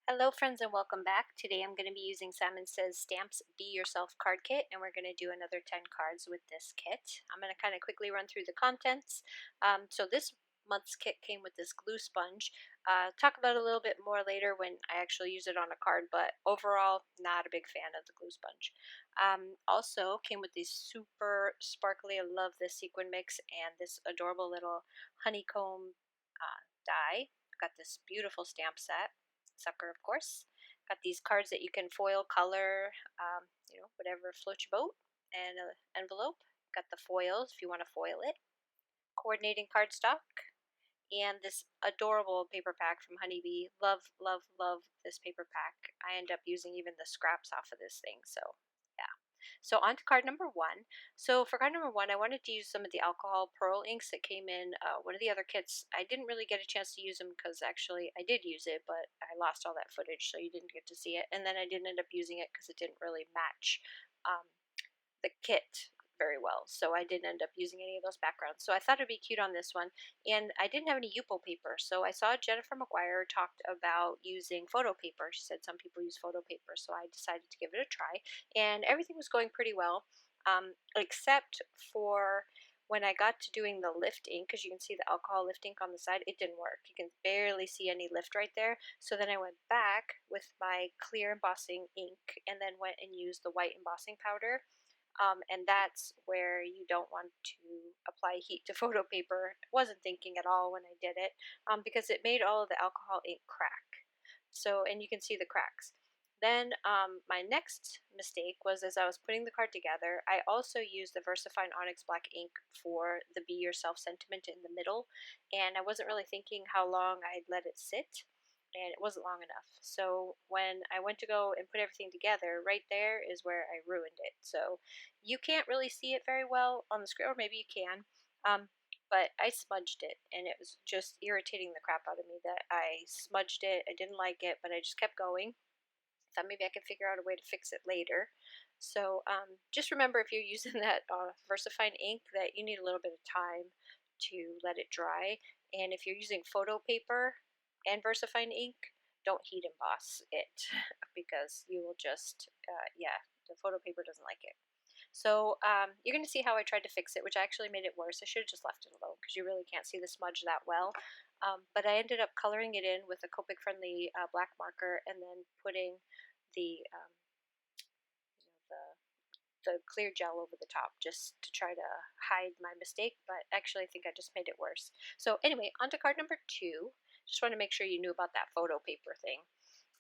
Hello friends and welcome back. Today I'm going to be using Simon Says Stamps Be Yourself card kit, and we're going to do another 10 cards with this kit. I'm going to kind of quickly run through the contents. So this month's kit came with this glue sponge. Talk about it a little bit more later when I actually use it on a card, but overall not a big fan of the glue sponge. Also came with these super sparkly, I love this sequin mix, and this adorable little honeycomb die. Got this beautiful stamp set. Sucker, of course. Got these cards that you can foil, color, whatever floats your boat, and an envelope. Got the foils if you want to foil it. Coordinating cardstock, and this adorable paper pack from Honeybee. Love, love, love this paper pack. I end up using even the scraps off of this thing, so yeah. So on to card number one. So for card number one, I wanted to use some of the alcohol pearl inks that came in one of the other kits. I didn't really get a chance to use them because actually I did use it, but I lost all that footage, so you didn't get to see it. And then I didn't end up using it because it didn't really match the kit very well, so I didn't end up using any of those backgrounds. So I thought it'd be cute on this one, and I didn't have any Yupo paper, so I saw Jennifer McGuire talked about using photo paper. She said some people use photo paper, so I decided to give it a try, and everything was going pretty well, except for when I got to doing the lift ink, because you can see the alcohol lift ink on the side, it didn't work. You can barely see any lift right there. So then I went back with my clear embossing ink and then went and used the white embossing powder. And that's where you don't want to apply heat to photo paper. I wasn't thinking at all when I did it, because it made all of the alcohol ink crack. So, and you can see the cracks. Then my next mistake was, as I was putting the card together, I also used the VersaFine Onyx Black ink for the Be Yourself sentiment in the middle, and I wasn't really thinking how long I'd let it sit, and it wasn't long enough. So when I went to go and put everything together, right there is where I ruined it. So you can't really see it very well on the screen, or maybe you can, but I smudged it, and it was just irritating the crap out of me that I smudged it. I didn't like it, but I just kept going. Thought maybe I could figure out a way to fix it later. So just remember, if you're using that VersaFine ink, that you need a little bit of time to let it dry. And if you're using photo paper and VersaFine ink, don't heat emboss it because you will just, yeah, the photo paper doesn't like it. So you're going to see how I tried to fix it, which actually made it worse. I should have just left it alone because you really can't see the smudge that well. But I ended up coloring it in with a Copic friendly black marker and then putting the, the clear gel over the top just to try to hide my mistake, but actually I think I just made it worse. So anyway, on to card number two. Just want to make sure you knew about that photo paper thing.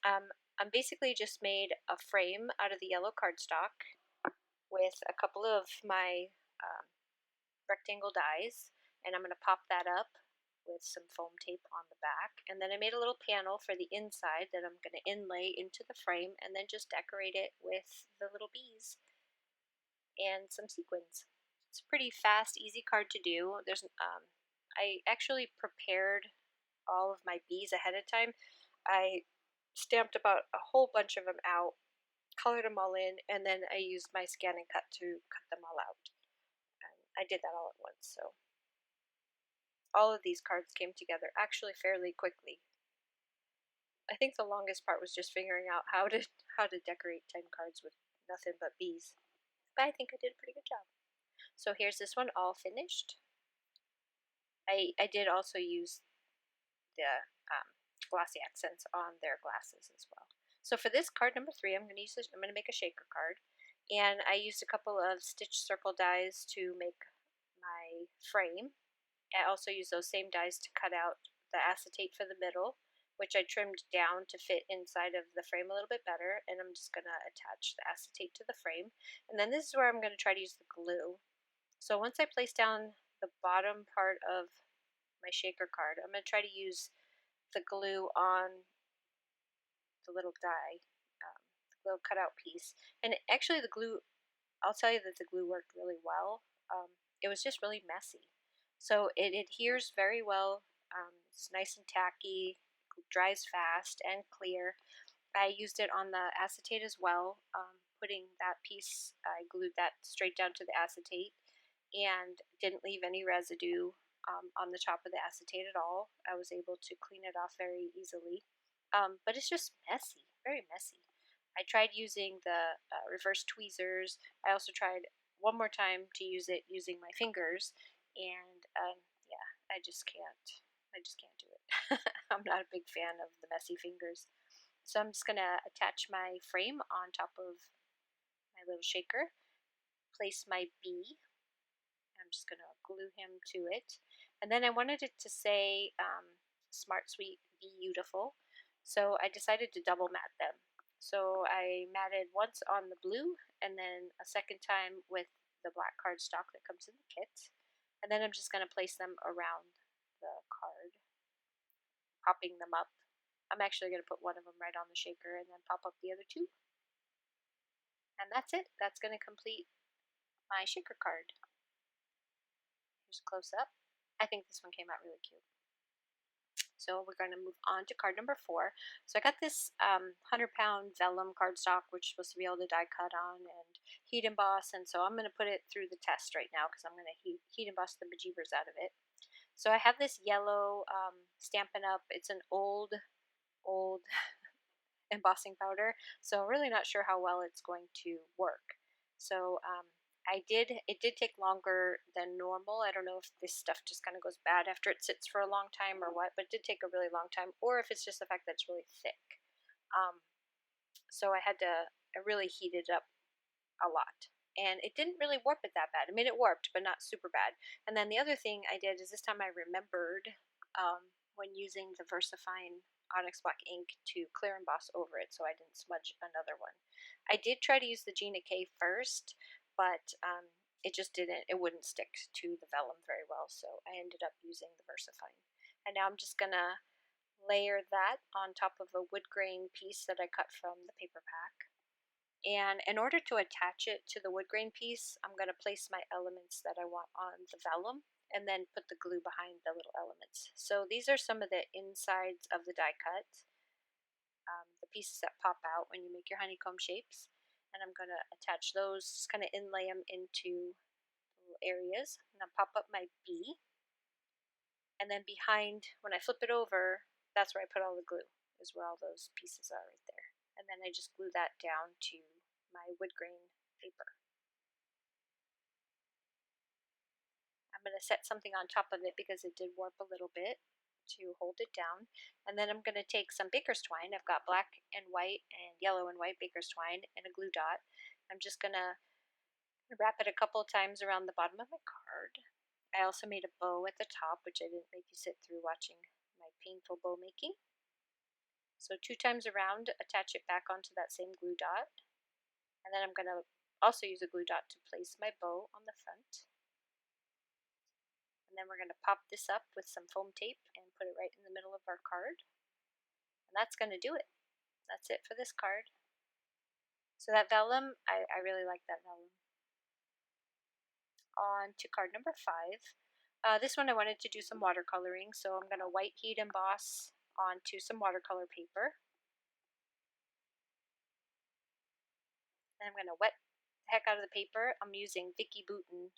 I'm basically just made a frame out of the yellow cardstock with a couple of my rectangle dies, and I'm going to pop that up with some foam tape on the back. And then I made a little panel for the inside that I'm going to inlay into the frame and then just decorate it with the little bees and some sequins. It's a pretty fast, easy card to do. I actually prepared all of my bees ahead of time. I stamped about a whole bunch of them out, colored them all in, and then I used my scan and cut to cut them all out. And I did that all at once, so all of these cards came together actually fairly quickly. I think the longest part was just figuring out how to decorate 10 cards with nothing but bees. But I think I did a pretty good job. So here's this one all finished. I did also use the glossy accents on their glasses as well. So for this card number three, I'm going to make a shaker card, and I used a couple of stitch circle dies to make my frame. I also used those same dies to cut out the acetate for the middle, which I trimmed down to fit inside of the frame a little bit better, and I'm just going to attach the acetate to the frame. And then this is where I'm going to try to use the glue. So once I place down the bottom part of my shaker card, I'm going to try to use the glue on the little die, the little cutout piece. And actually the glue, I'll tell you that the glue worked really well. It was just really messy. So it adheres very well. It's nice and tacky, dries fast and clear. I used it on the acetate as well. Putting that piece, I glued that straight down to the acetate and didn't leave any residue on the top of the acetate at all. I was able to clean it off very easily. but it's just messy, very messy. I tried using the reverse tweezers. I also tried one more time to use it using my fingers, and yeah, I just can't do it. I'm not a big fan of the messy fingers. So I'm just gonna attach my frame on top of my little shaker, place my bee. I'm just gonna glue him to it, and then I wanted it to say "Smart, Sweet, Beautiful," so I decided to double mat them. So I matted once on the blue, and then a second time with the black cardstock that comes in the kit, and then I'm just gonna place them around the card, popping them up. I'm actually gonna put one of them right on the shaker, and then pop up the other two. And that's it. That's going to complete my shaker card. Here's a close up. I think this one came out really cute. So we're going to move on to card number 4. So I got this 100-pound vellum cardstock, which is supposed to be able to die cut on and heat emboss. And so I'm going to put it through the test right now because I'm going to heat emboss the bejeebers out of it. So I have this yellow Stampin' Up. It's an old embossing powder, so really not sure how well it's going to work. So it did take longer than normal. I don't know if this stuff just kind of goes bad after it sits for a long time or what, but it did take a really long time, or if it's just the fact that it's really thick. So I really heated it up a lot. And it didn't really warp it that bad. I mean, it warped, but not super bad. And then the other thing I did is this time I remembered when using the VersaFine Onyx Black ink to clear emboss over it so I didn't smudge another one. I did try to use the Gina K first, but it just didn't, it wouldn't stick to the vellum very well, so I ended up using the VersaFine. And now I'm just going to layer that on top of a wood grain piece that I cut from the paper pack. And in order to attach it to the wood grain piece, I'm going to place my elements that I want on the vellum and then put the glue behind the little elements. So these are some of the insides of the die cut, the pieces that pop out when you make your honeycomb shapes. And I'm going to attach those, just kind of inlay them into little areas. And then pop up my bee. And then behind, when I flip it over, that's where I put all the glue, is where all those pieces are right there. And then I just glue that down to my wood grain paper. I'm going to set something on top of it because it did warp a little bit to hold it down. And then I'm going to take some baker's twine. I've got black and white and yellow and white baker's twine and a glue dot. I'm just going to wrap it a couple times around the bottom of my card. I also made a bow at the top, which I didn't make you sit through watching my painful bow making. So 2 times around, attach it back onto that same glue dot. And then I'm going to also use a glue dot to place my bow on the front. And then we're going to pop this up with some foam tape and put it right in the middle of our card. And that's going to do it. That's it for this card. So that vellum, I really like that vellum. On to card number 5. This one I wanted to do some watercoloring, so I'm going to white heat emboss onto some watercolor paper. And I'm going to wet the heck out of the paper. I'm using Vicky Bouton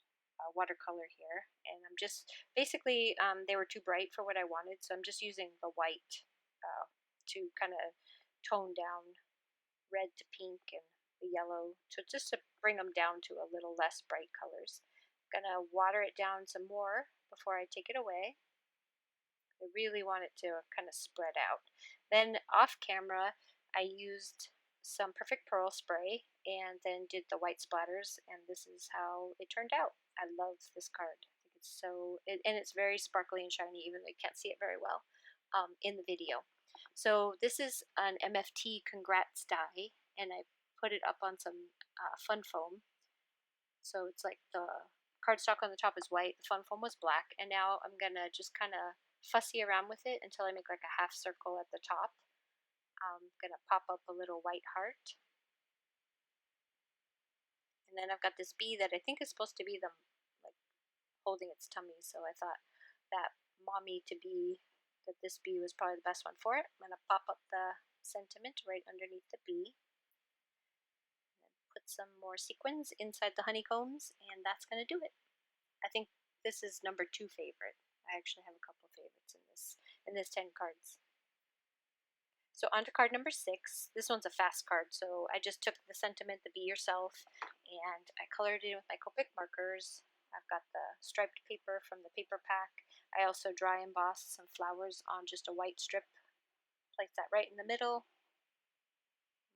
watercolor here, and I'm just basically they were too bright for what I wanted, so I'm just using the white to kind of tone down red to pink and the yellow just to bring them down to a little less bright colors. I'm gonna water it down some more before I take it away. I really want it to kind of spread out. Then off camera, I used some Perfect Pearl spray and then did the white splatters, and this is how it turned out. I love this card. I think it's and it's very sparkly and shiny, even though you can't see it very well in the video. So this is an MFT Congrats die, and I put it up on some fun foam. So it's like the cardstock on the top is white, the fun foam was black, and now I'm gonna just kind of fussy around with it until I make like a half circle at the top. I'm gonna pop up a little white heart. And then I've got this bee that I think is supposed to be the like holding its tummy, so I thought that mommy to be that this bee was probably the best one for it. I'm gonna pop up the sentiment right underneath the bee. And then put some more sequins inside the honeycombs, and that's gonna do it. I think this is number 2 favorite. I actually have a couple favorites in this 10 cards. So on to card number 6. This one's a fast card, so I just took the sentiment, the be yourself, and I colored it in with my Copic markers. I've got the striped paper from the paper pack. I also dry embossed some flowers on just a white strip. Place that right in the middle.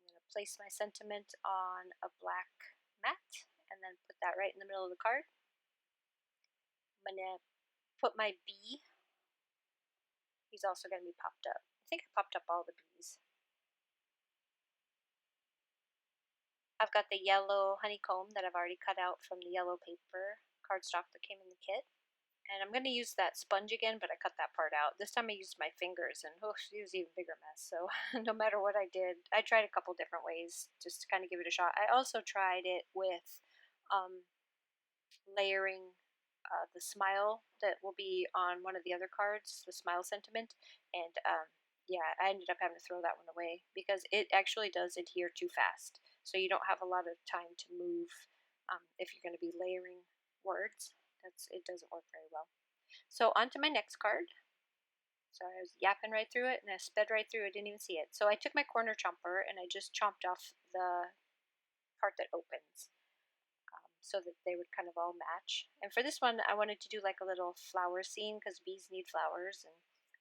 I'm going to place my sentiment on a black mat and then put that right in the middle of the card. I'm going to put my bee. He's also going to be popped up. I think I popped up all the bees. I've got the yellow honeycomb that I've already cut out from the yellow paper cardstock that came in the kit. And I'm going to use that sponge again, but I cut that part out. This time I used my fingers, and it was an even bigger mess. So no matter what I did, I tried a couple different ways just to kind of give it a shot. I also tried it with layering the smile that will be on one of the other cards, the smile sentiment, and yeah, I ended up having to throw that one away because it actually does adhere too fast. So you don't have a lot of time to move if you're going to be layering words. It doesn't work very well. So on to my next card. So I was yapping right through it and I sped right through it, didn't even see it. So I took my corner chomper and I just chomped off the part that opens so that they would kind of all match. And for this one, I wanted to do like a little flower scene because bees need flowers. And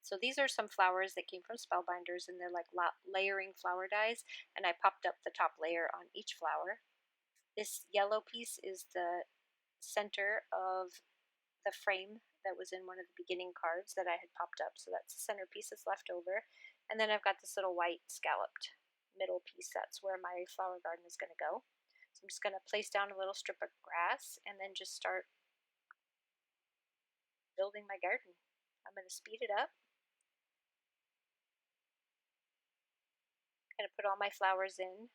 so these are some flowers that came from Spellbinders, and they're like layering flower dies. And I popped up the top layer on each flower. This yellow piece is the center of the frame that was in one of the beginning cards that I had popped up. So that's the centerpiece that's left over. And then I've got this little white scalloped middle piece. That's where my flower garden is going to go. So I'm just going to place down a little strip of grass and then just start building my garden. I'm going to speed it up. I'm going to put all my flowers in.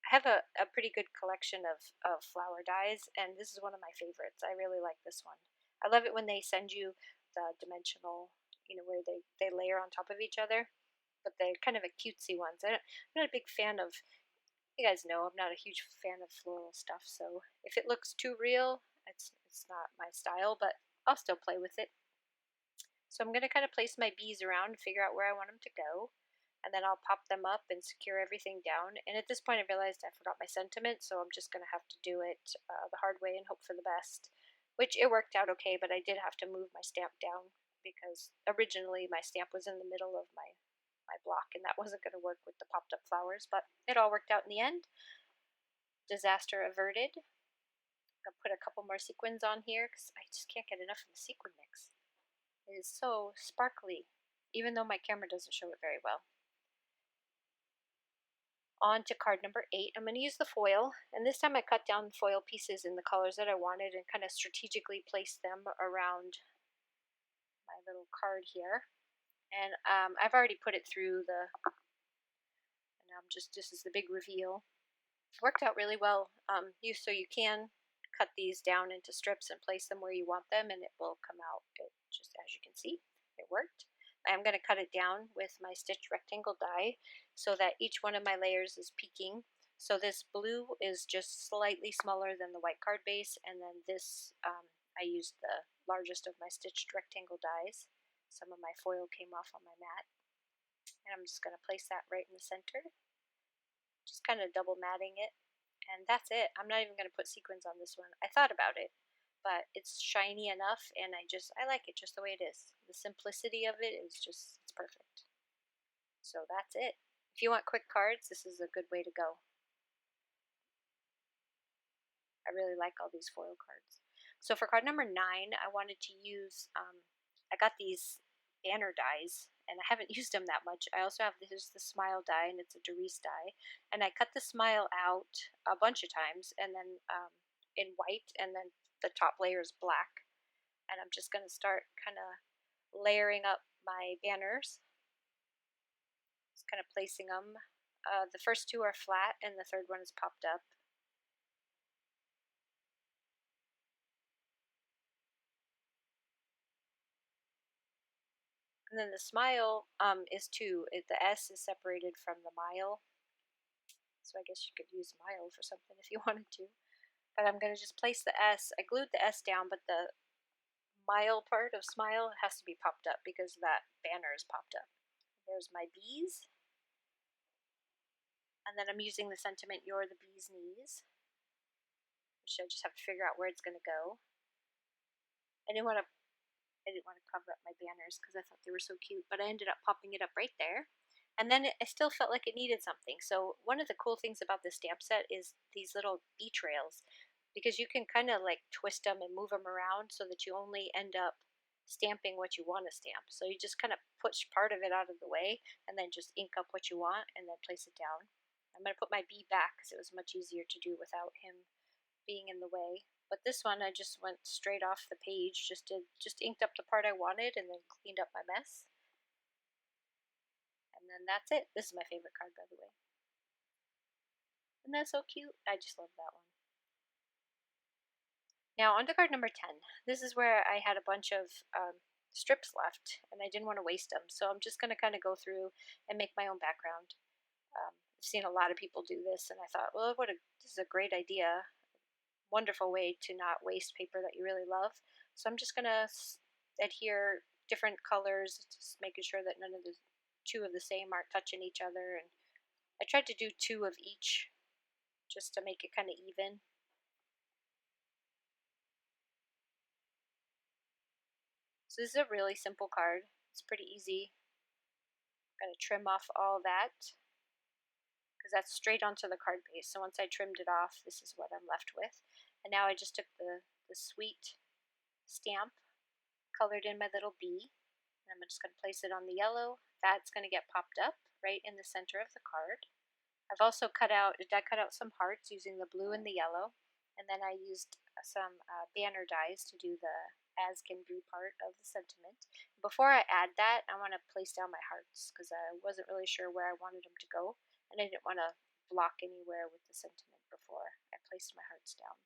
I have a pretty good collection of flower dies, and this is one of my favorites. I really like this one. I love it when they send you the dimensional, where they layer on top of each other, but they're kind of a cutesy ones. I'm not a big fan of, you guys know, I'm not a huge fan of floral stuff, so if it looks too real, it's not my style, but I'll still play with it. So I'm going to kind of place my bees around and figure out where I want them to go. And then I'll pop them up and secure everything down. And at this point I realized I forgot my sentiment, so I'm just going to have to do it the hard way and hope for the best. Which it worked out okay, but I did have to move my stamp down because originally my stamp was in the middle of my block and that wasn't going to work with the popped up flowers, but it all worked out in the end. Disaster averted. I'm going to put a couple more sequins on here because I just can't get enough of the sequin mix. It is so sparkly, even though my camera doesn't show it very well. On to card number 8. I'm going to use the foil, and this time I cut down foil pieces in the colors that I wanted and kind of strategically placed them around my little card here. And I've already put it through and this is the big reveal. It worked out really well. So you can cut these down into strips and place them where you want them, and it will come out just as you can see. It worked. I'm going to cut it down with my stitch rectangle die so that each one of my layers is peaking. So this blue is just slightly smaller than the white card base, and then this, I used the largest of my stitched rectangle dies. Some of my foil came off on my mat. And I'm just going to place that right in the center. Just kind of double matting it. And that's it. I'm not even going to put sequins on this one. I thought about it, but it's shiny enough and I like it just the way it is. The simplicity of it is it's perfect. So that's it. If you want quick cards, this is a good way to go. I really like all these foil cards. So for card number 9, I wanted to use, I got these banner dies and I haven't used them that much. I also have the smile die, and it's a Doris die, and I cut the smile out a bunch of times and then in white, and then the top layer is black. And I'm just going to start kind of layering up my banners. Just kind of placing them. The first 2 are flat and the third one is popped up. And then the smile is 2. The S is separated from the mile. So I guess you could use mile for something if you wanted to. But I'm going to just place the S. I glued the S down, but the mile part of smile has to be popped up because that banner is popped up. There's my bees. And then I'm using the sentiment, "You're the bee's knees," which I just have to figure out where it's going to go. I didn't want to I didn't want to cover up my banners because I thought they were so cute, but I ended up popping it up right there. And then I still felt like it needed something. So one of the cool things about this stamp set is these little bee trails, because you can kind of like twist them and move them around so that you only end up stamping what you want to stamp. So you just kind of push part of it out of the way and then just ink up what you want and then place it down. I'm going to put my bee back because it was much easier to do without him being in the way. But this one I just went straight off the page, just inked up the part I wanted and then cleaned up my mess. And then that's it. This is my favorite card, by the way. Isn't that so cute? I just love that one. Now on to card number 10. This is where I had a bunch of strips left and I didn't want to waste them. So I'm just going to kind of go through and make my own background. I've seen a lot of people do this and I thought, well, this is a great idea. Wonderful way to not waste paper that you really love. So I'm just going to adhere different colors, just making sure that none of the two of the same aren't touching each other. And I tried to do 2 of each just to make it kind of even. So this is a really simple card. It's pretty easy. I'm going to trim off all that because that's straight onto the card base. So once I trimmed it off, this is what I'm left with. And now I just took the sweet stamp, colored in my little bee, and I'm just going to place it on the yellow. That's going to get popped up right in the center of the card. I cut out some hearts using the blue and the yellow, and then I used some banner dies to do the "as can be" part of the sentiment. Before I add that, I want to place down my hearts because I wasn't really sure where I wanted them to go, and I didn't want to block anywhere with the sentiment before I placed my hearts down.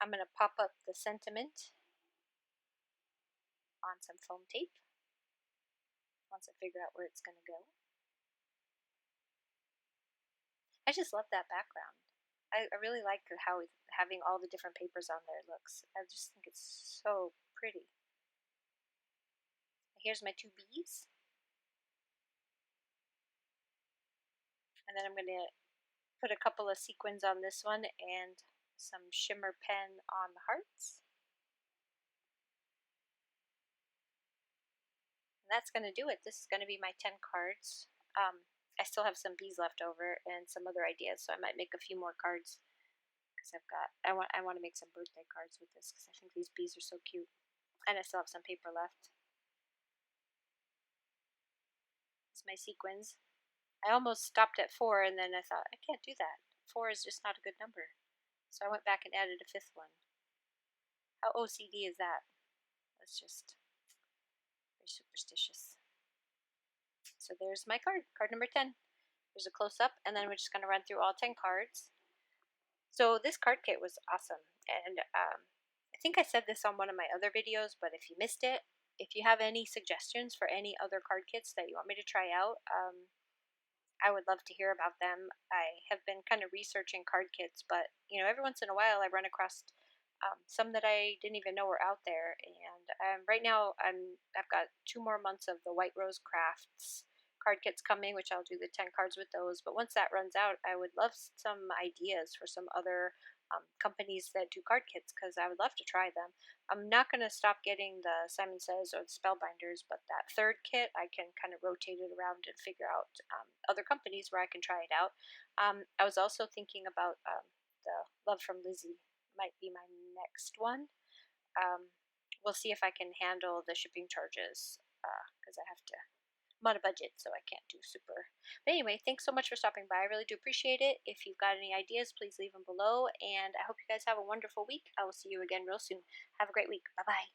I'm going to pop up the sentiment on some foam tape once I figure out where it's going to go. I just love that background. I really like how having all the different papers on there looks. I just think it's so pretty. Here's my 2 bees. And then I'm going to put a couple of sequins on this one and some shimmer pen on the hearts. And that's going to do it. This is going to be my 10 cards. I still have some bees left over and some other ideas, so I might make a few more cards because I want to make some birthday cards with this because I think these bees are so cute. And I still have some paper left. It's my sequins. I almost stopped at 4 and then I thought, I can't do that. 4 is just not a good number. So I went back and added a 5th one. How OCD is that? That's just very superstitious. So there's my card number 10. There's a close-up, and then we're just going to run through all 10 cards. So this card kit was awesome, and I think I said this on one of my other videos, but if you missed it, if you have any suggestions for any other card kits that you want me to try out, I would love to hear about them. I have been kind of researching card kits, but every once in a while I run across some that I didn't even know were out there. And right now I've got 2 more months of the White Rose Crafts card kits coming, which I'll do the 10 cards with those. But once that runs out, I would love some ideas for some other companies that do card kits because I would love to try them. I'm not going to stop getting the Simon Says or the Spellbinders, but that 3rd kit I can kind of rotate it around and figure out other companies where I can try it out. I was also thinking about the Love from Lizzie might be my next one. We'll see if I can handle the shipping charges because I'm on a budget, so I can't do super. But anyway, thanks so much for stopping by. I really do appreciate it. If you've got any ideas, please leave them below. And I hope you guys have a wonderful week. I will see you again real soon. Have a great week. Bye-bye.